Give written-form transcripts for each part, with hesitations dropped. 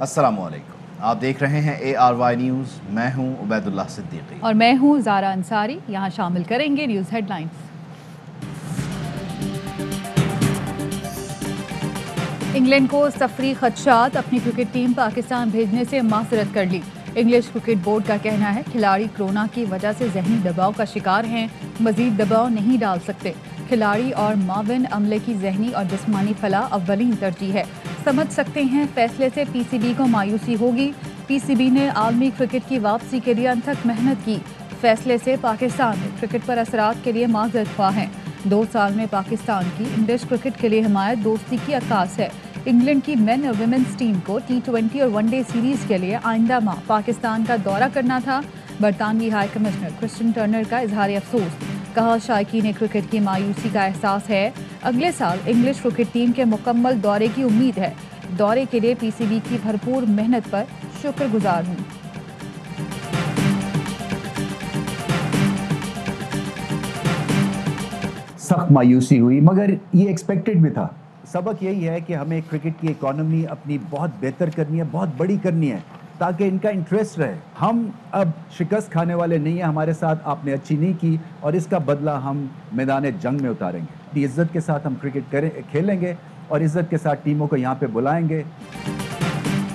अस्सलामुअलैकुम, आप देख रहे हैं ARY न्यूज़। मैं हूं उबैदुल्लाह सिद्दीकी और मैं हूं ज़ारा अंसारी। यहाँ शामिल करेंगे न्यूज़ हेडलाइंस। इंग्लैंड को सफरी खदशात, अपनी क्रिकेट टीम पाकिस्तान भेजने से माजरत कर ली। इंग्लिश क्रिकेट बोर्ड का कहना है खिलाड़ी कोरोना की वजह से जहनी दबाव का शिकार हैं, मजीद दबाव नहीं डाल सकते। खिलाड़ी और माविन अमले की जहनी और जिस्मानी फलाह अव्वलीन तरजीह है। समझ सकते हैं फैसले से PCB को मायूसी होगी। PCB ने आलमी क्रिकेट की वापसी के लिए अनथक मेहनत की। फैसले से पाकिस्तान में क्रिकेट पर असरात के लिए माजरत ख्वाह हैं। 2 साल में पाकिस्तान की इंग्लिश क्रिकेट के लिए हिमायत दोस्ती की अक्कास है। इंग्लैंड की मेन और विमेंस टीम को T20 और वनडे सीरीज के लिए आइंदा माह पाकिस्तान का दौरा करना था। बरतानवी हाई कमिश्नर क्रिस्टियन टर्नर का इजहार अफसोस। कहा शायकीन क्रिकेट की मायूसी का एहसास है। अगले साल इंग्लिश क्रिकेट टीम के मुकम्मल दौरे की उम्मीद है। दौरे के लिए PCB की भरपूर मेहनत पर शुक्रगुजार हूँ। सख्त मायूसी हुई, मगर ये एक्सपेक्टेड भी था। सबक यही है कि हमें क्रिकेट की इकॉनमी अपनी बहुत बेहतर करनी है, बहुत बड़ी करनी है, ताकि इनका इंटरेस्ट रहे। हम अब शिकस्त खाने वाले नहीं हैं। हमारे साथ आपने अच्छी नहीं की और इसका बदला हम मैदान जंग में उतारेंगे। इज्जत के साथ हम क्रिकेट खेलेंगे और इज्जत के साथ टीमों को यहाँ पे बुलाएंगे।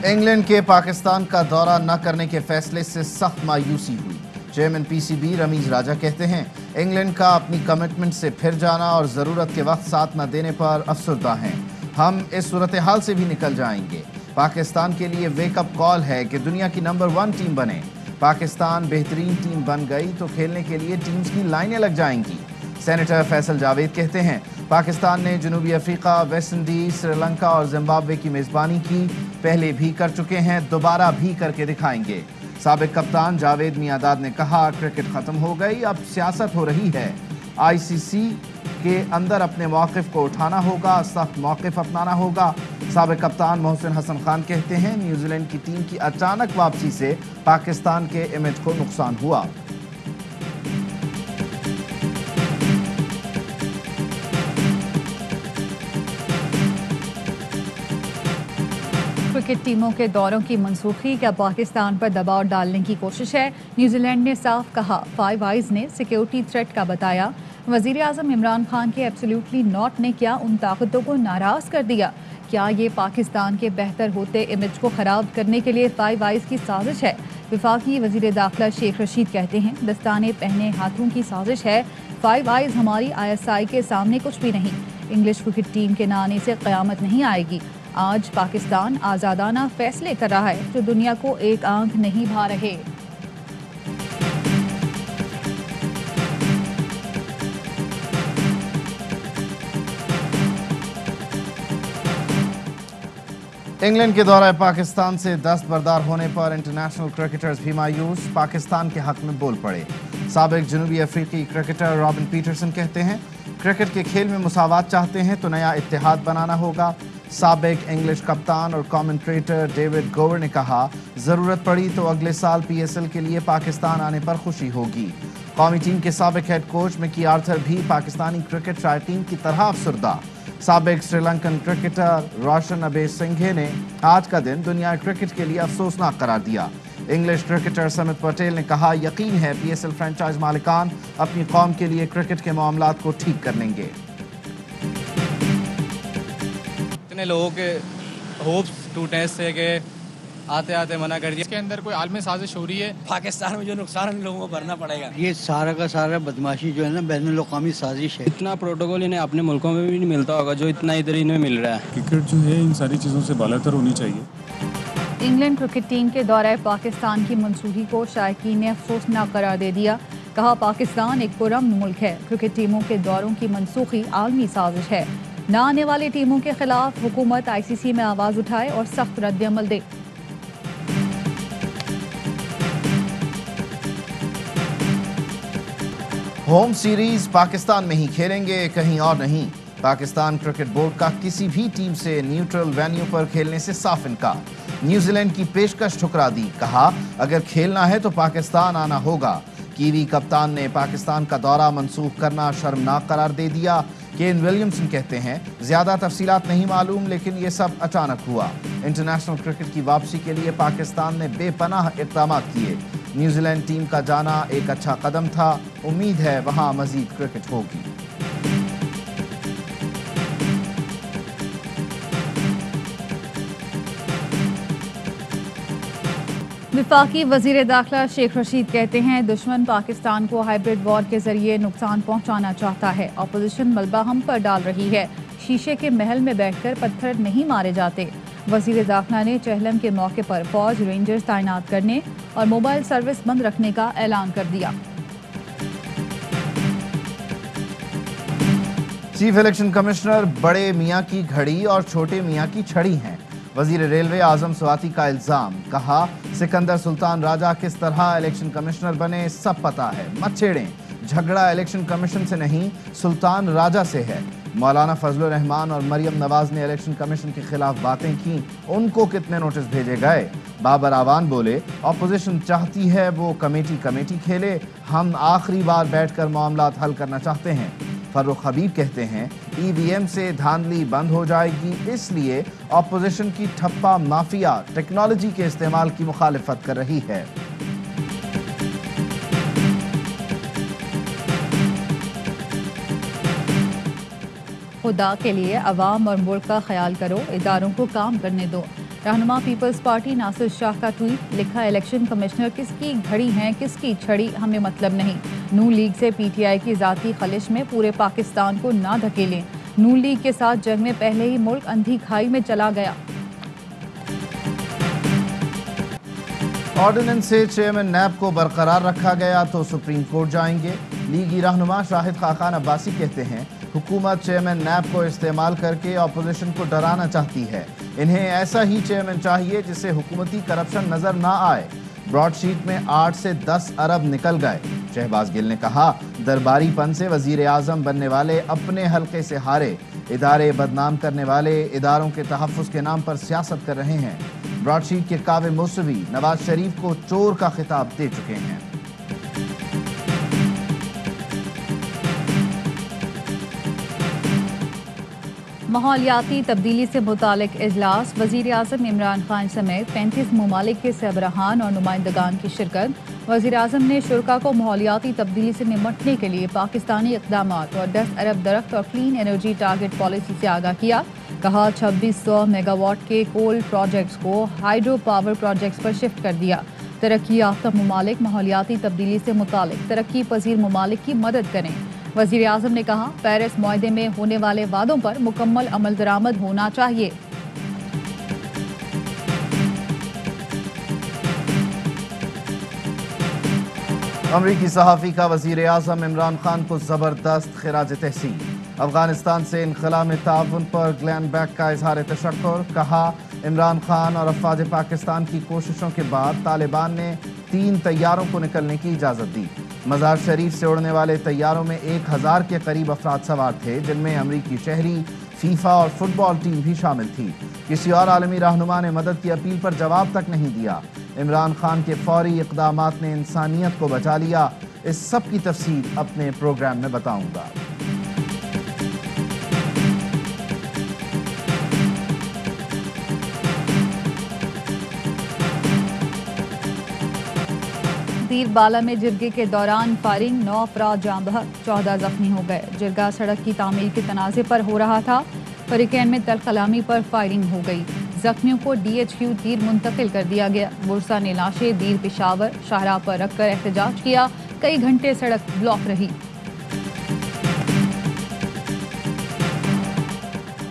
इंग्लैंड के पाकिस्तान का दौरा न करने के फैसले से सख्त मायूसी हुई। चेयरमैन PCB रमीज राजा कहते हैं इंग्लैंड का अपनी कमिटमेंट से फिर जाना और ज़रूरत के वक्त साथ न देने पर अफसरदा हैं। हम इस सूरत हाल से भी निकल जाएंगे। पाकिस्तान के लिए वेकअप कॉल है कि दुनिया की नंबर 1 टीम बने। पाकिस्तान बेहतरीन टीम बन गई तो खेलने के लिए टीम्स की लाइनें लग जाएंगी। सेनेटर फैसल जावेद कहते हैं पाकिस्तान ने जनूबी अफ्रीका, वेस्ट इंडीज, श्रीलंका और जिम्बाब्वे की मेज़बानी की, पहले भी कर चुके हैं, दोबारा भी करके दिखाएंगे। साबिक कप्तान जावेद मियादाद ने कहा क्रिकेट ख़त्म हो गई, अब सियासत हो रही है। ICC के अंदर अपने मौक़िफ़ को उठाना होगा, सख्त मौक़िफ़ अपनाना होगा। साबिक कप्तान मोहसिन हसन खान कहते हैं न्यूजीलैंड की टीम की अचानक वापसी से पाकिस्तान के इमेज को नुकसान हुआ। क्रिकेट टीमों के दौरों की मनसूखी क्या पाकिस्तान पर दबाव डालने की कोशिश है? न्यूजीलैंड ने साफ कहा। फाइव आइज ने सिक्योरिटी थ्रेट का बताया। वज़ीर आज़म इमरान खान के एब्सोल्युटली नॉट ने क्या उन ताकतों को नाराज़ कर दिया? क्या ये पाकिस्तान के बेहतर होते इमेज को ख़राब करने के लिए फाइव आइज की साजिश है? वफाकी वज़ीर दाखिला शेख रशीद कहते हैं दस्ताने पहने हाथों की साजिश है। फाइव आइज हमारी ISI के सामने कुछ भी नहीं। इंग्लिश क्रिकेट टीम के ना आने से क़यामत नहीं आएगी। आज पाकिस्तान आज़ादाना फैसले कर रहा है जो दुनिया को एक आंख नहीं भा रहे। इंग्लैंड के दौरे पाकिस्तान से दस्तबरदार होने पर इंटरनेशनल क्रिकेटर्स भी मायूस, पाकिस्तान के हक में बोल पड़े। साबिक जनूबी अफ्रीकी क्रिकेटर रॉबिन पीटरसन कहते हैं क्रिकेट के खेल में मुसावात चाहते हैं तो नया इत्तेहाद बनाना होगा। साबिक इंग्लिश कप्तान और कमेंट्रेटर डेविड गोवर ने कहा ज़रूरत पड़ी तो अगले साल PSL के लिए पाकिस्तान आने पर खुशी होगी। कौमी टीम के साबिक हेड कोच मिकी आर्थर भी पाकिस्तानी क्रिकेट ट्राई टीम की तरह अफसरदा। साबिक श्रीलंकन क्रिकेटर रोशन अबेसिंघे ने आज का दिन दुनिया क्रिकेट के लिए अफसोसनाक करार दिया। इंग्लिश क्रिकेटर समित पटेल ने कहा यकीन है PSL फ्रेंचाइज मालिकान अपनी कौम के लिए क्रिकेट के मामलात को ठीक कर लेंगे। इतने लोगों के होप्स टूटे से कि आते आते मना कर दिया। इसके अंदर कोई आलमी साजिश हो रही है। पाकिस्तान में जो नुकसान उन लोगों को भरना पड़ेगा। ये सारा का सारा बदमाशी जो है ना बैनुल-अक़वामी साजिश है। इतना प्रोटोकॉल इन्हें अपने मुल्कों में भी नहीं मिलता होगा जो इतना इधर इन्हें मिल रहा है। क्रिकेट जो है इन सारी चीज़ों से बालातर होनी चाहिए। इंग्लैंड क्रिकेट टीम के दौरे पाकिस्तान की मंसूखी को शायकीन ने अफसोसनाक करार दे दिया। कहा पाकिस्तान एक पुरअमन मुल्क है। क्रिकेट टीमों के दौरों की मंसूखी आलमी साजिश है। ना आने वाली टीमों के खिलाफ हुकूमत ICC में आवाज़ उठाए और सख्त रद्द-ए-अमल दे। होम सीरीज पाकिस्तान में ही खेलेंगे, कहीं और नहीं। पाकिस्तान क्रिकेट बोर्ड का किसी भी टीम से न्यूट्रल वेन्यू पर खेलने से साफ इनकार। न्यूजीलैंड की पेशकश ठुकरा दी। कहा अगर खेलना है तो पाकिस्तान आना होगा। कीवी कप्तान ने पाकिस्तान का दौरा मंसूख करना शर्मनाक करार दे दिया। केन विलियमसन कहते हैं, ज्यादा तफसीलात नहीं मालूम, लेकिन ये सब अचानक हुआ। इंटरनेशनल क्रिकेट की वापसी के लिए पाकिस्तान ने बेपनाह इक़दाम किए। न्यूजीलैंड टीम का जाना एक अच्छा कदम था। उम्मीद है वहां मजीद क्रिकेट होगी। वफाकी वजीर दाखिला शेख रशीद कहते हैं, दुश्मन पाकिस्तान को हाइब्रिड वॉर के जरिए नुकसान पहुंचाना चाहता है। अपोजिशन मलबा हम पर डाल रही है। शीशे के महल में बैठकर पत्थर नहीं मारे जाते। वजीर दाखिला ने चहलम के मौके पर फौज रेंजर्स तैनात करने और मोबाइल सर्विस बंद रखने का ऐलान कर दिया। चीफ इलेक्शन कमिश्नर बड़े मियाँ की घड़ी और छोटे मियाँ की छड़ी हैं। वजीर रेलवे आजम स्वाति का इल्जाम, कहा सिकंदर सुल्तान राजा किस तरह इलेक्शन कमिश्नर बने सब पता है, मत छेड़ें। झगड़ा इलेक्शन कमीशन से नहीं, सुल्तान राजा से है। मौलाना फजलुर रहमान और मरियम नवाज ने इलेक्शन कमीशन के खिलाफ बातें की, उनको कितने नोटिस भेजे गए? बाबर आवान बोले, अपोजिशन चाहती है वो कमेटी खेले, हम आखिरी बार बैठकर मामलात हल करना चाहते हैं। फर्रुख हबीब कहते हैं, ईवीएम से धांधली बंद हो जाएगी, इसलिए अपोजिशन की ठप्पा माफिया टेक्नोलॉजी के इस्तेमाल की मुखालिफत कर रही है। खुदा के लिए अवाम और मुल्क का ख्याल करो, इदारों को काम करने दो। रहनुमा पीपल्स पार्टी नासिर शाह का ट्वीट, लिखा इलेक्शन कमिश्नर किसकी घड़ी हैं किसकी छड़ी हमें मतलब नहीं। नून लीग से पीटीआई की जाती खलिश में पूरे पाकिस्तान को ना धकेलें। नून लीग के साथ जंग में पहले ही मुल्क अंधी खाई में चला गया। ऑर्डिनेंस से चेयरमैन नैब को बरकरार रखा गया तो सुप्रीम कोर्ट जाएंगे। लीगी रहनुमा शाहिद खाकान अब्बासी कहते हैं, हुकूमत चेयरमैन नैब को इस्तेमाल करके अपोजिशन को डराना चाहती है। इन्हें ऐसा ही चेयरमैन चाहिए जिससे हुकूमती करप्शन नजर ना आए। ब्रॉडशीट में 8 से 10 अरब निकल गए। शहबाज गिल ने कहा, दरबारीपन से वजीर आजम बनने वाले अपने हल्के से हारे। इदारे बदनाम करने वाले इदारों के तहफ़्फ़ुज़ के नाम पर सियासत कर रहे हैं। ब्रॉडशीट के कावे मौसवी नवाज शरीफ को चोर का खिताब दे चुके हैं। माहौलियाती तब्दीली से मुतालिक इजलास, वज़ीर आज़म इमरान खान समेत 35 ममालिक के सरबराहान और नुमाइंदगान की शिरकत। वज़ीर आज़म ने शुरका को माहौलियाती तब्दीली से निपटने के लिए पाकिस्तानी इक़दामात और 10 अरब दरख्त और क्लीन एनर्जी टारगेट पॉलिसी से आगाह किया। कहा 2600 मेगावाट के कोल प्रोजेक्ट्स को हाइड्रो पावर प्रोजेक्ट्स पर शिफ्ट कर दिया। तरक्की याफ्ता ममालिक माहौलियाती तब्दीली से मुतालिक तरक्की पजीर ममालिक की मदद करें। वज़ीर आज़म ने कहा, पेरिस मुआहदे में होने वाले वादों पर मुकम्मल अमल दरामद होना चाहिए। अमरीकी सहाफ़ी का वज़ीर आज़म इमरान खान को ज़बरदस्त खिराज तहसीन। अफगानिस्तान से इनखला में ताउन पर ग्लैन बैक का इजहार तशक्कुर। कहा, इमरान खान और अफवाज पाकिस्तान की कोशिशों के बाद तालिबान ने 3 तैयारों को निकलने की इजाज़त दी। मज़ार शरीफ से उड़ने वाले तैयारों में 1000 के करीब अफराद सवार थे, जिनमें अमरीकी शहरी, फीफा और फुटबॉल टीम भी शामिल थी। किसी और आलमी रहनुमा ने मदद की अपील पर जवाब तक नहीं दिया। इमरान खान के फौरी इक़दामात ने इंसानियत को बचा लिया। इस सब की तफसील अपने प्रोग्राम में बताऊंगा। तीरबाला में जिरगे के दौरान फायरिंग, 9 अफराद जाँ बहक, 14 जख्मी हो गए। जिरगा सड़क की तामीर के तनाज़े पर हो रहा था। फरीकैन में तलखलामी पर फायरिंग हो गई। जख्मियों को DHQ दीर मुंतकिल कर दिया गया। बुरसा ने लाशें दीर पेशावर शाहराह पर रखकर एहतजाज किया। कई घंटे सड़क ब्लॉक रही।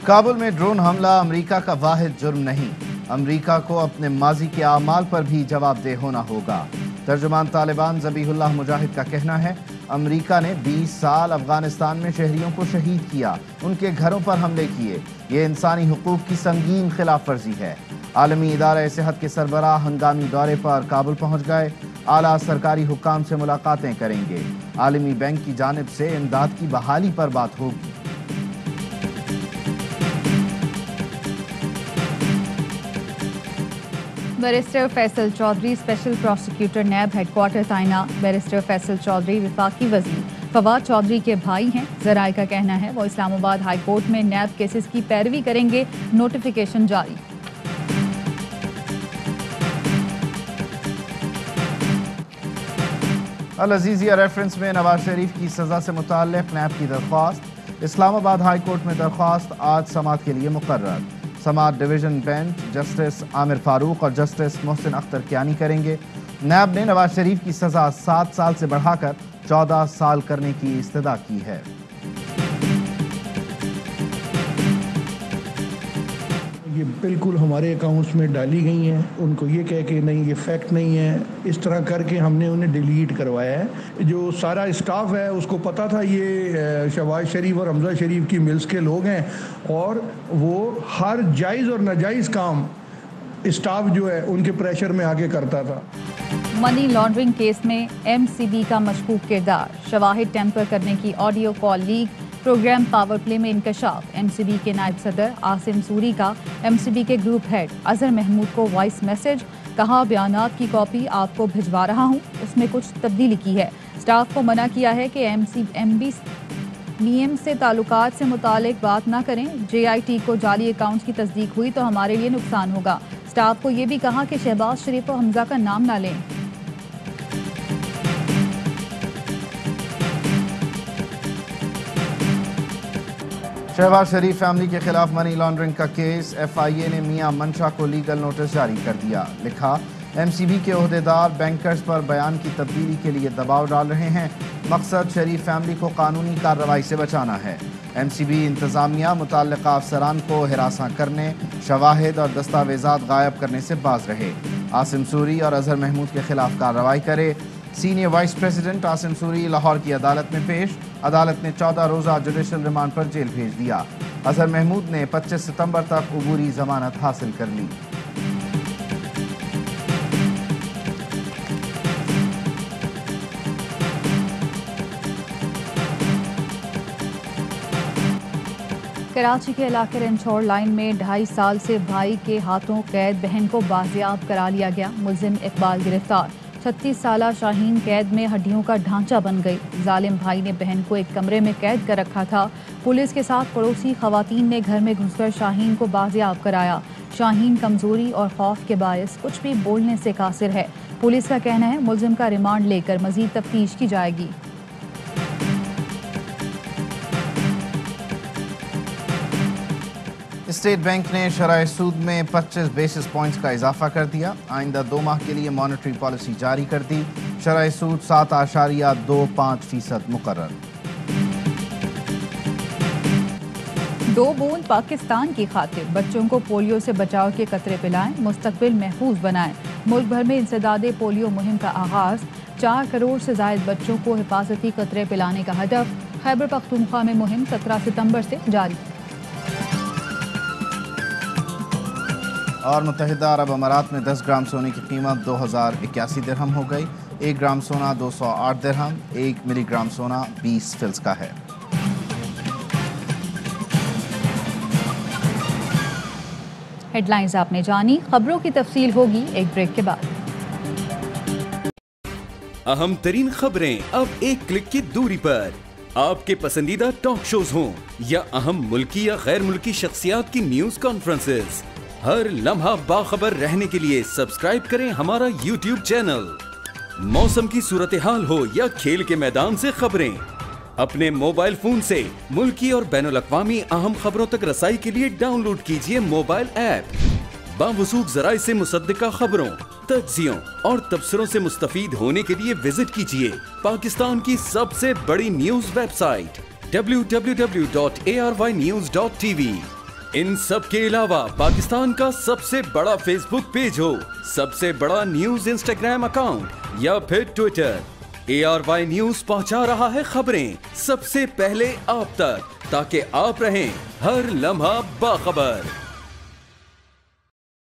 काबुल में ड्रोन हमला अमरीका का वाहिद जुर्म नहीं। अमरीका को अपने माजी के आमाल पर भी जवाबदेह होना होगा। तर्जुमान तालिबान ज़बीहुल्लाह मुजाहिद का कहना है, अमरीका ने 20 साल अफगानिस्तान में शहरियों को शहीद किया, उनके घरों पर हमले किए। ये इंसानी हुकूक की संगीन खिलाफ वर्जी है। आलमी इदारा सेहत के सरबराह हंगामी दौरे पर काबुल पहुँच गए। आला सरकारी हुक्काम से मुलाकातें करेंगे। आलमी बैंक की जानिब से इमदाद की बहाली पर बात होगी। Barrister Faisal Chaudhry special prosecutor NAB headquarters तैनात। बैरिस्टर फैसल चौधरी वफाकी वज़ीर फवाद चौधरी के भाई हैं। ज़राए का कहना है वो इस्लामाबाद हाई कोर्ट में नैब केसेस की पैरवी करेंगे। नोटिफिकेशन जारी। अल अजीज़िया रेफरेंस में नवाज शरीफ की सज़ा से मुताल्लिक़ नैब की दरख्वास्त। इस्लामाबाद हाई कोर्ट में दरख्वास्त आज समाअत के लिए मुकर्रर। समाअत division bench justice Amir Farooq और जस्टिस मोहसिन अख्तर कियानी करेंगे। नैब ने नवाज शरीफ की सज़ा 7 साल से बढ़ाकर 14 साल करने की इस्तदा की है। ये बिल्कुल हमारे अकाउंट्स में डाली गई हैं। उनको ये कह के नहीं ये फैक्ट नहीं है, इस तरह करके हमने उन्हें डिलीट करवाया है। जो सारा स्टाफ है उसको पता था ये शहबाज शरीफ और हमजा शरीफ की मिल्स के लोग हैं और वो हर जायज़ और नाजायज़ काम स्टाफ जो है उनके प्रेशर में आके करता था। मनी लॉन्ड्रिंग केस में एमसीबी का मशकूक किरदार, शवाहिद टेम्पर करने की audio call leak, programme power play में इंकशाफ। एमसीबी के नायब सदर आसिम सूरी का एमसीबी के ग्रुप हेड अजहर महमूद को वॉइस मैसेज, कहा बयानात की कॉपी आपको भिजवा रहा हूं, उसमें कुछ तब्दीली की है। स्टाफ को मना किया है कि एमबीएम से ताल्लुकात से मुतालिक बात ना करें। जेआईटी को जाली अकाउंट्स की तस्दीक हुई तो हमारे लिए नुकसान होगा। स्टाफ को ये भी कहा कि शहबाज शरीफ और हमजा का नाम ना लें। शहबाज शरीफ फैमिली के खिलाफ मनी लॉन्ड्रिंग का केस। एफआईए ने मियां मंशा को लीगल नोटिस जारी कर दिया। लिखा, एमसीबी के ओहदेदार बैंकर्स पर बयान की तब्दीली के लिए दबाव डाल रहे हैं। मकसद शरीफ फैमिली को कानूनी कार्रवाई से बचाना है। एमसीबी इंतजामिया मुतल्लिका अफसरान को हिरासा करने, शवाहिद और दस्तावेजात गायब करने से बाज रहे। आसिम सूरी और अजहर महमूद के खिलाफ कार्रवाई करे। Senior vice president Asim Suri Lahore की अदालत में पेश। अदालत ने 14 रोज़ा जुडिशल रिमांड पर जेल भेज दिया। अजहर महमूद ने 25 सितंबर तक अबूरी जमानत हासिल कर ली। कराची के इलाके रंछौड़ लाइन में 2.5 साल से भाई के हाथों कैद बहन को बाजियाब करा लिया गया। मुलजिम इकबाल गिरफ्तार। 36 साला शाहीन कैद में हड्डियों का ढांचा बन गई। जालिम भाई ने बहन को एक कमरे में कैद कर रखा था। पुलिस के साथ पड़ोसी खवातीन ने घर में घुसकर शाहीन को बाजियाब कराया। शाहीन कमजोरी और खौफ के बायस कुछ भी बोलने से कासिर है। पुलिस का कहना है मुलजिम का रिमांड लेकर मजीद तफ्तीश की जाएगी। स्टेट बैंक ने शरह सूद में 25 बेसिस पॉइंट्स का इजाफा कर दिया। आइंदा 2 माह के लिए मॉनेटरी पॉलिसी जारी कर दी। शरह सूद 7.25% मुकर्रर। 2 बूंद पाकिस्तान की खातिर बच्चों को पोलियो से बचाव के कतरे पिलाएं, मुस्तकबिल महफूज बनाएं। मुल्क भर में इंसदादे पोलियो मुहिम का आगाज। 4 करोड़ से जायद बच्चों को हिफाजती कतरे पिलाने का हदफ। खैबर पख्तूनख्वा में मुहिम 17 सितंबर से जारी। और मुत्तहिदा अरब अमारात में 10 ग्राम सोने की कीमत 2081 दिरहम हो गई। 1 ग्राम सोना 208 दिरहम, 1 मिलीग्राम सोना 20 फिल्स का है। हेडलाइंस आपने जानी, खबरों की तफसील होगी एक ब्रेक के बाद। अहम तरीन खबरें अब एक क्लिक की दूरी पर। आपके पसंदीदा टॉक शोज हों या अहम मुल्की या गैर मुल्की शख्सियात की न्यूज कॉन्फ्रेंसेस, हर लम्हा बाखबर रहने के लिए सब्सक्राइब करें हमारा YouTube चैनल। मौसम की सूरत हाल हो या खेल के मैदान से खबरें, अपने मोबाइल फोन से मुल्की और बैनुल-अक़वामी अहम खबरों तक रसाई के लिए डाउनलोड कीजिए मोबाइल ऐप। बावसूख ज़राए से मुसद्दिका खबरों, तज्ज़ियों और तबसरों से मुस्तफीद होने के लिए विजिट कीजिए पाकिस्तान की सबसे बड़ी न्यूज वेबसाइट www.arvynews.tv। इन सब के अलावा पाकिस्तान का सबसे बड़ा फेसबुक पेज हो, सबसे बड़ा न्यूज इंस्टाग्राम अकाउंट या फिर ट्विटर, ARY न्यूज पहुंचा रहा है खबरें सबसे पहले आप तक, ताकि आप रहें हर लम्हा बाखबर।